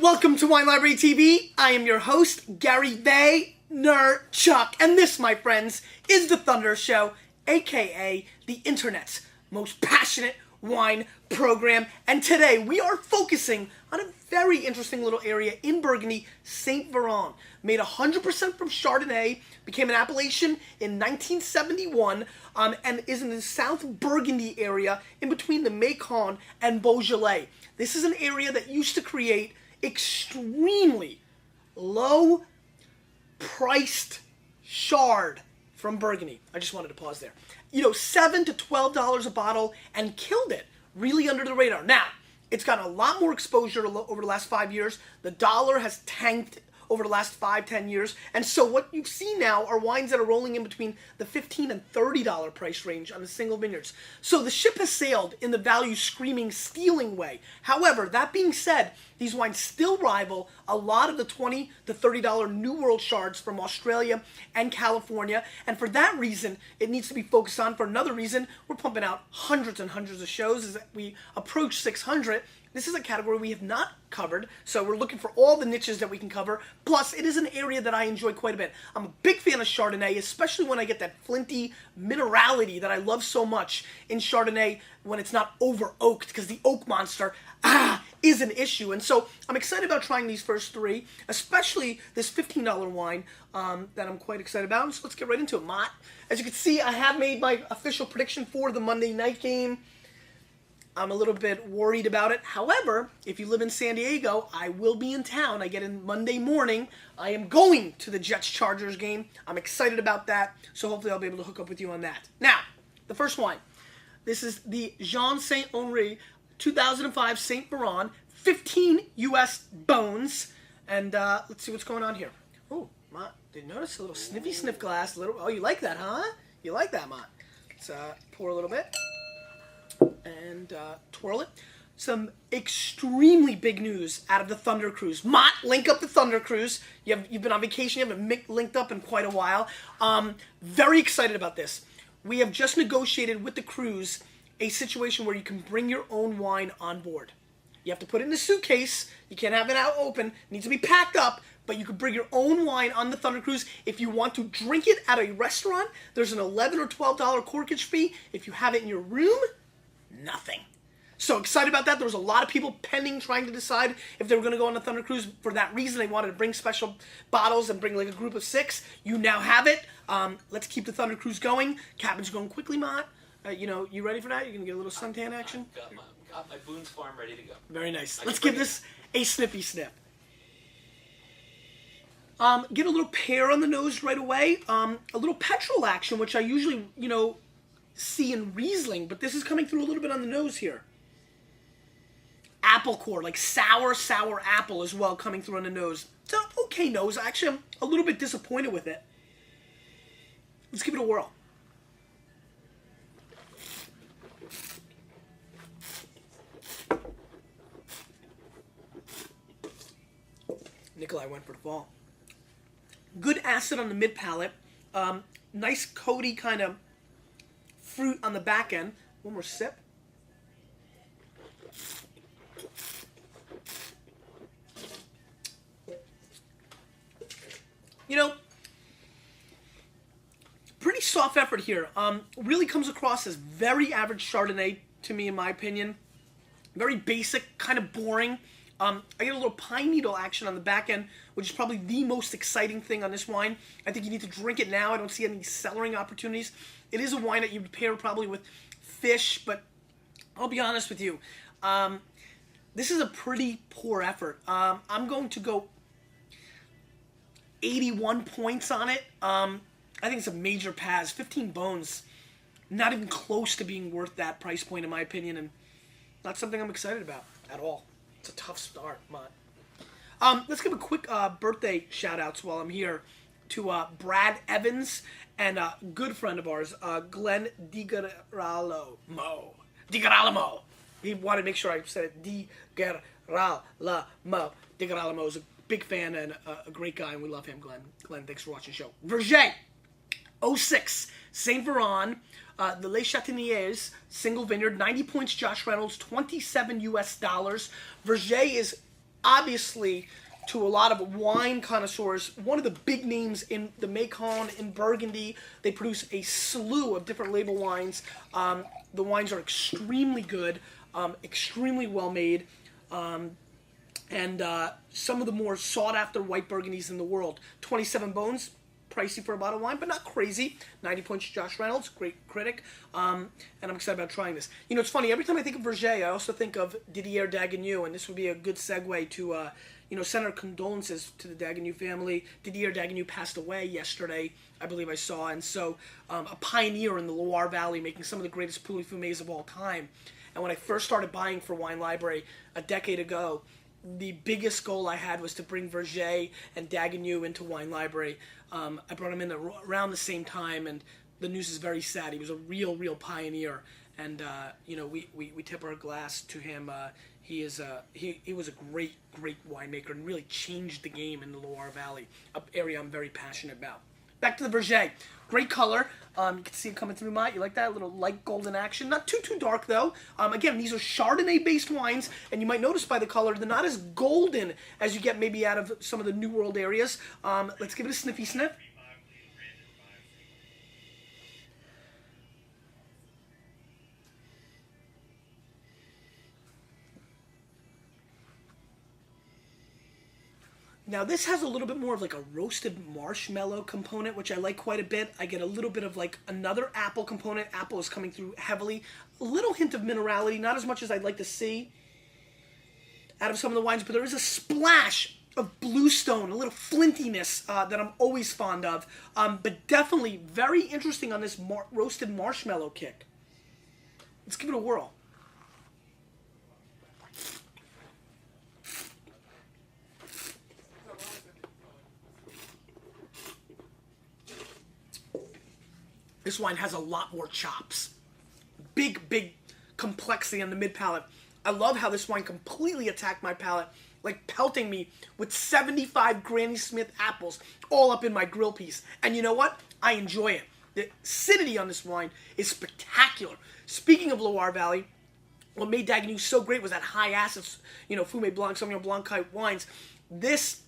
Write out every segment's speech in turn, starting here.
welcome to Wine Library TV. I am your host, Gary Vaynerchuk, and this, my friends, is the Thunder Show, aka the internet's most passionate wine program. And today we are focusing on a very interesting little area in Burgundy, St. Veran. Made 100% from Chardonnay, became an appellation in 1971, and is in the South Burgundy area in between the Macon and Beaujolais. This is an area that used to create extremely low-priced Chard from Burgundy. I just wanted to pause there. You know, $7 to $12 a bottle, and killed it, really under the radar. Now, it's gotten a lot more exposure over the last 5 years. The dollar has tanked over the last 5-10 years. And so what you see now are wines that are rolling in between the $15 and $30 price range on the single vineyards. So the ship has sailed in the value screaming, stealing way. However, that being said, these wines still rival a lot of the $20 to $30 New World Chards from Australia and California. And for that reason, it needs to be focused on. For another reason, we're pumping out hundreds and hundreds of shows as we approach 600. This is a category we have not covered, so we're looking for all the niches that we can cover. Plus, it is an area that I enjoy quite a bit. I'm a big fan of Chardonnay, especially when I get that flinty minerality that I love so much in Chardonnay when it's not over-oaked, because the oak monster, is an issue. And so I'm excited about trying these first three, especially this $15 wine that I'm quite excited about. So let's get right into it. Mott, as you can see, I have made my official prediction for the Monday night game. I'm a little bit worried about it. However, if you live in San Diego, I will be in town. I get in Monday morning. I am going to the Jets-Chargers game. I'm excited about that, so hopefully I'll be able to hook up with you on that. Now, the first wine. This is the Jean Saint-Henri 2005 St. Veran, 15 U.S. bones. And let's see what's going on here. Oh, Mott, did you notice a little sniffy sniff glass? Oh, you like that, huh? You like that, Mott. Let's pour a little bit and twirl it. Some extremely big news out of the Thunder Cruise. Mott, link up the Thunder Cruise. You've been on vacation. You haven't linked up in quite a while. Very excited about this. We have just negotiated with the cruise a situation where you can bring your own wine on board. You have to put it in a suitcase. You can't have it out open. It needs to be packed up. But you can bring your own wine on the Thunder Cruise. If you want to drink it at a restaurant, there's an $11 or $12 corkage fee. If you have it in your room, nothing. So excited about that. There was a lot of people pending, trying to decide if they were going to go on the Thunder Cruise. For that reason, they wanted to bring special bottles and bring like a group of 6. You now have it. Let's keep the Thunder Cruise going. Cabin's going quickly, Mott. You ready for that? You're going to get a little suntan action? Got my Boone's Farm ready to go. Very nice. Let's give this a snippy snip. Get a little pear on the nose right away. A little petrol action, which I usually, see in Riesling, but this is coming through a little bit on the nose here. Apple core, like sour apple as well, coming through on the nose. It's an okay nose. Actually, I'm a little bit disappointed with it. Let's give it a whirl. Nikolai went for the fall. Good acid on the mid palate. Nice coaty kind of fruit on the back end. One more sip. Pretty soft effort here. Really comes across as very average Chardonnay to me, in my opinion. Very basic, kind of boring. I get a little pine needle action on the back end, which is probably the most exciting thing on this wine. I think you need to drink it now. I don't see any cellaring opportunities. It is a wine that you would pair probably with fish, but I'll be honest with you. This is a pretty poor effort. I'm going to go 81 points on it. I think it's a major pass. 15 bones. Not even close to being worth that price point, in my opinion, and not something I'm excited about at all. It's a tough start, Mott. Let's give a quick birthday shout-outs while I'm here to Brad Evans and a good friend of ours, Glenn DiGirolamo. DiGirolamo. He wanted to make sure I said it. DiGirolamo. DiGirolamo is a big fan and a great guy, and we love him, Glenn. Glenn, thanks for watching the show. Verger, 06, St. Veran, the Les Chatiniers, single vineyard, 90 points, Josh Reynolds, 27 US dollars. Verger is obviously, to a lot of wine connoisseurs, one of the big names in the Macon, in Burgundy. They produce a slew of different label wines. The wines are extremely good, extremely well made, and some of the more sought-after white Burgundies in the world. 27 bones, pricey for a bottle of wine, but not crazy. 90 points to Josh Reynolds, great critic, and I'm excited about trying this. You know, it's funny, every time I think of Verger, I also think of Didier Dagenue, and this would be a good segue to, send our condolences to the Dagenue family. Didier Dagenue passed away yesterday, I believe I saw, and so a pioneer in the Loire Valley, making some of the greatest Pouilly Fumés of all time. And when I first started buying for Wine Library a decade ago, the biggest goal I had was to bring Verger and Dagenue into Wine Library. I brought him in around the same time, and the news is very sad. He was a real pioneer, and we tip our glass to him. He was a great winemaker and really changed the game in the Loire Valley, an area I'm very passionate about. Back to the Verger. Great color. You can see it coming through, Mott. You like that? A little light golden action. Not too dark, though. Again, these are Chardonnay-based wines, and you might notice by the color, they're not as golden as you get maybe out of some of the New World areas. Let's give it a sniffy sniff. Now this has a little bit more of like a roasted marshmallow component, which I like quite a bit. I get a little bit of like another apple component. Apple is coming through heavily. A little hint of minerality, not as much as I'd like to see out of some of the wines, but there is a splash of bluestone, a little flintiness that I'm always fond of. But definitely very interesting on this roasted marshmallow kick. Let's give it a whirl. This wine has a lot more chops. Big complexity on the mid-palate. I love how this wine completely attacked my palate, like pelting me with 75 Granny Smith apples all up in my grill piece. And you know what? I enjoy it. The acidity on this wine is spectacular. Speaking of Loire Valley, what made Dagenue so great was that high acid, Fumé Blanc, Sauvignon Blanc type wines. This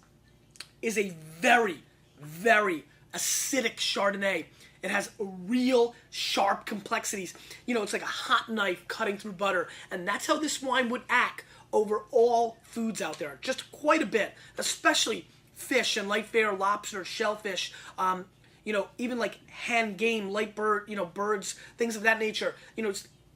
is a very acidic Chardonnay. It has real sharp complexities. It's like a hot knife cutting through butter. And that's how this wine would act over all foods out there. Just quite a bit. Especially fish and light fare, lobster, shellfish. Even like hen, game, light bird, birds, things of that nature.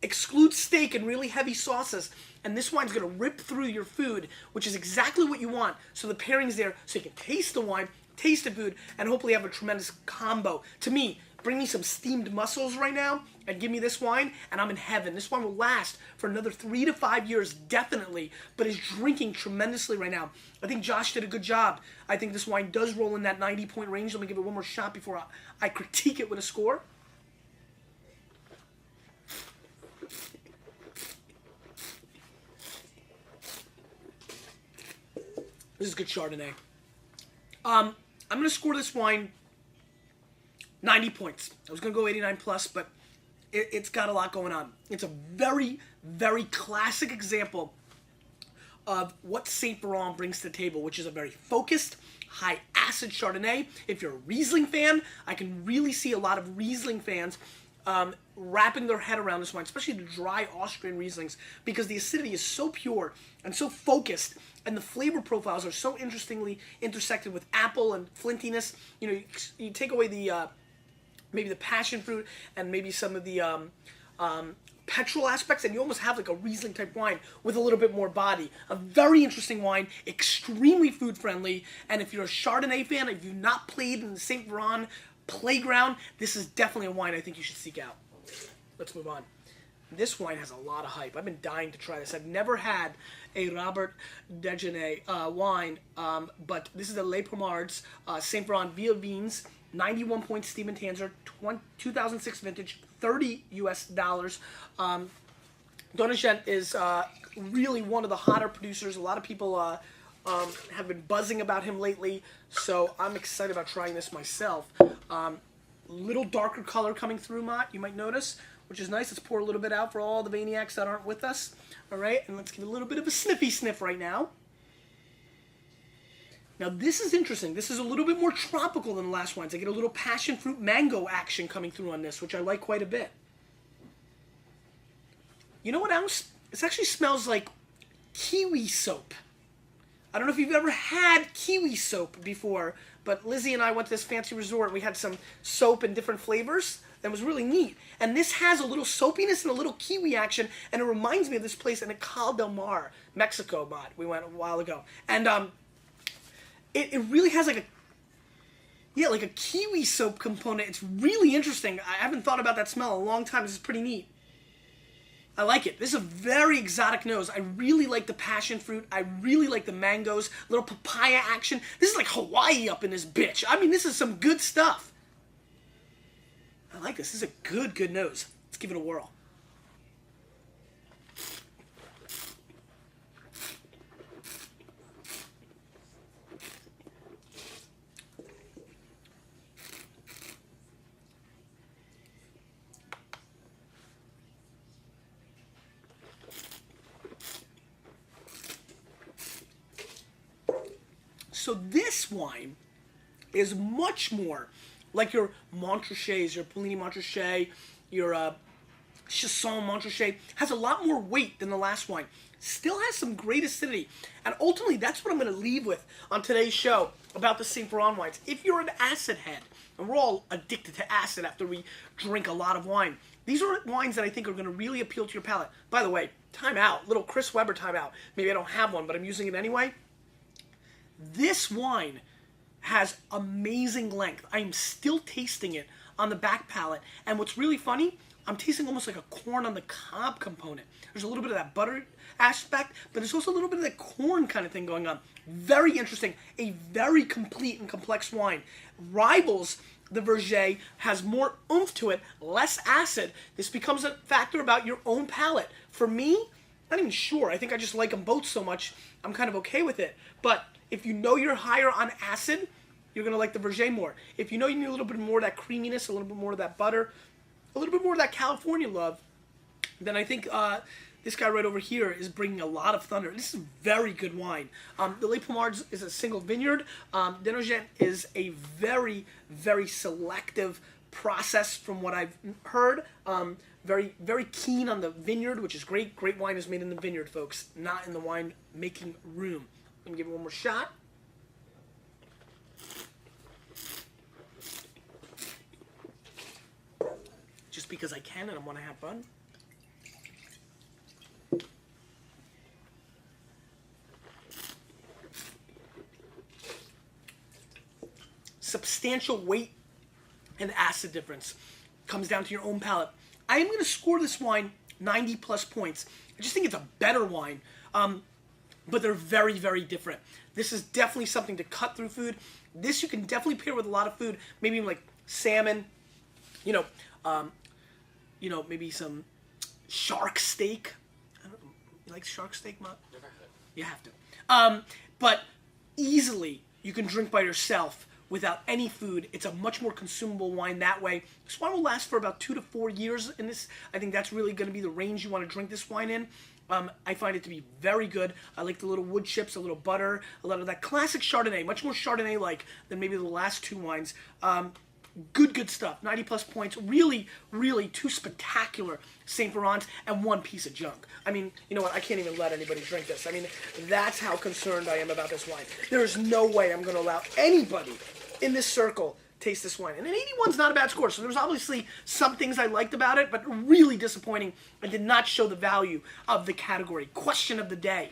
Exclude steak and really heavy sauces. And this wine's going to rip through your food, which is exactly what you want. So the pairing's there so you can taste the wine, taste the food, and hopefully have a tremendous combo. To me, bring me some steamed mussels right now and give me this wine, and I'm in heaven. This wine will last for another 3 to 5 years, definitely, but is drinking tremendously right now. I think Josh did a good job. I think this wine does roll in that 90-point range. Let me give it one more shot before I critique it with a score. This is good Chardonnay. I'm going to score this wine 90 points. I was going to go 89 plus, but it's got a lot going on. It's a very classic example of what Saint Veran brings to the table, which is a very focused, high-acid Chardonnay. If you're a Riesling fan, I can really see a lot of Riesling fans wrapping their head around this wine, especially the dry Austrian Rieslings, because the acidity is so pure and so focused, and the flavor profiles are so interestingly intersected with apple and flintiness. You take away the maybe the passion fruit and maybe some of the petrol aspects, and you almost have like a Riesling type wine with a little bit more body. A very interesting wine, extremely food friendly, and if you're a Chardonnay fan, if you've not played in the Saint Veran playground, this is definitely a wine I think you should seek out. Let's move on. This wine has a lot of hype. I've been dying to try this. I've never had a Robert Dejeuner wine, but this is a Les Pomards Saint Veran Via Vins, 91 points, Stephen Tanzer, 2006 vintage, $30 US. Donagent is really one of the hotter producers. A lot of people have been buzzing about him lately, so I'm excited about trying this myself. Little darker color coming through, Mott, you might notice, which is nice. Let's pour a little bit out for all the Vaniacs that aren't with us. All right, and let's give it a little bit of a sniffy sniff right now. Now this is interesting. This is a little bit more tropical than the last wines. I get a little passion fruit mango action coming through on this, which I like quite a bit. You know what else? This actually smells like kiwi soap. I don't know if you've ever had kiwi soap before, but Lizzie and I went to this fancy resort and we had some soap in different flavors. That was really neat. And this has a little soapiness and a little kiwi action, and it reminds me of this place in Cal del Mar, Mexico, we went a while ago. And it really has like a kiwi soap component. It's really interesting. I haven't thought about that smell in a long time. This is pretty neat. I like it. This is a very exotic nose. I really like the passion fruit. I really like the mangoes. Little papaya action. This is like Hawaii up in this bitch. I mean, this is some good stuff. I like this. This is a good nose. Let's give it a whirl. So this wine is much more like your Montrachet's, your Polini Montrachet, your Chasson Montrachet. Has a lot more weight than the last wine. Still has some great acidity. And ultimately, that's what I'm going to leave with on today's show about the St. Veran wines. If you're an acid head, and we're all addicted to acid after we drink a lot of wine, these are wines that I think are going to really appeal to your palate. By the way, time out. Little Chris Webber time out. Maybe I don't have one, but I'm using it anyway. This wine has amazing length. I'm still tasting it on the back palate. And what's really funny, I'm tasting almost like a corn on the cob component. There's a little bit of that butter aspect, but there's also a little bit of that corn kind of thing going on. Very interesting. A very complete and complex wine. Rivals the Verger, has more oomph to it, less acid. This becomes a factor about your own palate. For me, not even sure. I think I just like them both so much, I'm kind of okay with it. But if you know you're higher on acid, you're going to like the Verger more. If you know you need a little bit more of that creaminess, a little bit more of that butter, a little bit more of that California love, then I think this guy right over here is bringing a lot of thunder. This is very good wine. The Les Pomards is a single vineyard. Denogent is a very, very selective process from what I've heard. Very, very keen on the vineyard, which is great. Great wine is made in the vineyard, folks, not in the wine making room. Let me give it one more shot. Just because I can and I want to have fun. Substantial weight and acid difference comes down to your own palate. I am going to score this wine 90 plus points. I just think it's a better wine, but they're very, very different. This is definitely something to cut through food. This you can definitely pair with a lot of food, maybe even like salmon, maybe some shark steak. I don't know, you like shark steak, Matt? Never had it. You have to. But easily you can drink by yourself without any food. It's a much more consumable wine that way. This wine will last for about 2 to 4 years in this. I think that's really going to be the range you want to drink this wine in. I find it to be very good. I like the little wood chips, a little butter, a lot of that classic Chardonnay, much more Chardonnay-like than maybe the last two wines. Good stuff. 90 plus points. Really, really two spectacular St. Verans and one piece of junk. I mean, you know what? I can't even let anybody drink this. I mean, that's how concerned I am about this wine. There is no way I'm going to allow anybody in this circle taste this wine. And an 81's not a bad score, so there's obviously some things I liked about it, but really disappointing and did not show the value of the category. Question of the day.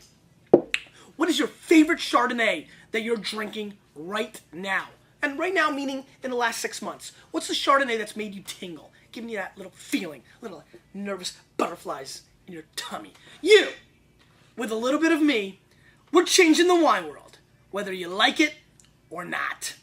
What is your favorite Chardonnay that you're drinking right now? And right now, meaning in the last 6 months. What's the Chardonnay that's made you tingle? Giving you that little feeling, little nervous butterflies in your tummy. You, with a little bit of me, we're changing the wine world, whether you like it or not.